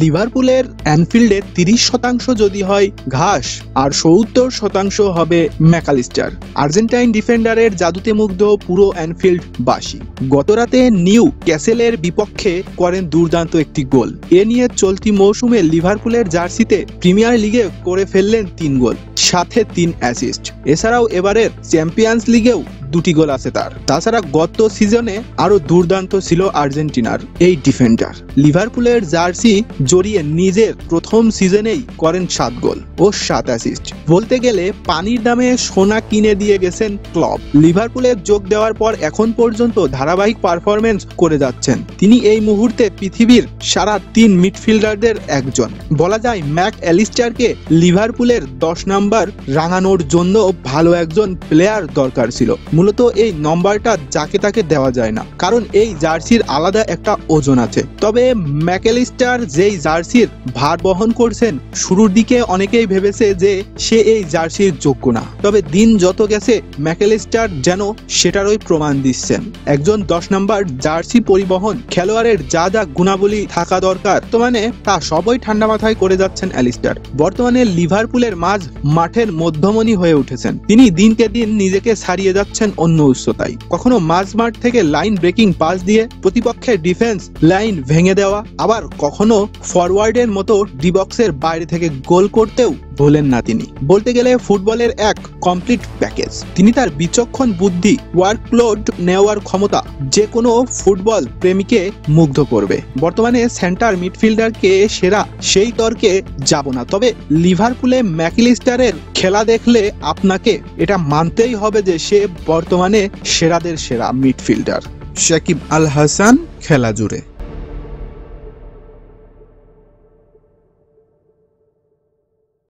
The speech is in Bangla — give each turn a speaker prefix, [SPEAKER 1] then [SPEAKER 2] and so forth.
[SPEAKER 1] লিভারপুলের অ্যানফিল্ডে ৩০% যদি হয় ঘাস আর ৭০% হবে ম্যাকালিস্টার। আর্জেন্টাইন ডিফেন্ডারের জাদুতে মুগ্ধ পুরো অ্যানফিল্ডবাসী। গতরাতে নিউ ক্যাসেলের বিপক্ষে করেন দুর্দান্ত একটি গোল। এ নিয়ে চলতি মৌসুমে লিভারপুলের জার্সিতে প্রিমিয়ার লিগে করে ফেললেন ৩ গোল, সাথে ৩ অ্যাসিস্ট। এছাড়াও এবারের চ্যাম্পিয়ন্স লিগেও 2টি গোল আছে তার। তাছাড়া গত সিজনে আরো দুর্দান্ত ছিল আর্জেন্টিনার এই ডিফেন্ডার। লিভারপুলের জার্সি জড়িয়ে নিজের প্রথম সিজনেই করেন 7 গোল ও 7 অ্যাসিস্ট। বলতে গেলে পানির দামে সোনা কিনে দিয়ে গেছেন ক্লপ। লিভারপুলে যোগ দেওয়ার পর এখন পর্যন্ত ধারাবাহিক পারফরমেন্স করে যাচ্ছেন তিনি। এই মুহূর্তে পৃথিবীর সারা 3 মিডফিল্ডারদের একজন। বলা যায় ম্যাক অ্যালিস্টারকে লিভারপুলের 10 নাম্বার রাঙানোর জন্য ভালো একজন প্লেয়ার দরকার ছিল। মূলত এই নম্বরটা যাকে তাকে দেওয়া যায় না, কারণ এই জার্সির আলাদা একটা ওজন আছে। তবে ম্যাকঅ্যালিস্টার যেই জার্সির ভার বহন করছেন, শুরুর দিকে অনেকেই ভেবেছে যে সে এই জার্সির যোগ্য না। তবে দিন যত গেছে ম্যাকঅ্যালিস্টার যেন সেটারই প্রমাণ দিচ্ছেন। একজন 10 নাম্বার জার্সি পরিবহন খেলোয়াড়ের যা যা গুণাবলী থাকা দরকার বর্তমানে তা সবই ঠান্ডা মাথায় করে যাচ্ছেন অ্যালিস্টার। বর্তমানে লিভারপুলের মাঝ মাঠের মধ্যমণি হয়ে উঠেছেন তিনি। দিনকে দিন নিজেকে ছাড়িয়ে যাচ্ছেন অন্য উচ্চতায়। কখনো মাঝ মাঠ থেকে লাইন ব্রেকিং পাস দিয়ে প্রতিপক্ষের ডিফেন্স লাইন ভেঙে দেওয়া, আবার কখনো ফরওয়ার্ডের মতো ডি বক্সের বাইরে থেকে গোল করতেও ভোলেন না তিনি। বলতে গেলে ফুটবলের এক কমপ্লিট প্যাকেজ। তিনি তার বিচক্ষণ বুদ্ধি, ওয়ার্কলোড নেওয়ার ক্ষমতা যে কোনো ফুটবল প্রেমীকে মুগ্ধ করবে। বর্তমানে সেন্টার মিডফিল্ডারকে সেরা সেই তর্কে যাব না, তবে লিভারপুলে ম্যাকঅ্যালিস্টারের খেলা দেখলে আপনাকে এটা মানতেই হবে যে সে বর্তমানে সেরাদের সেরা মিডফিল্ডার। সাকিব আল হাসান, খেলা জুড়ে।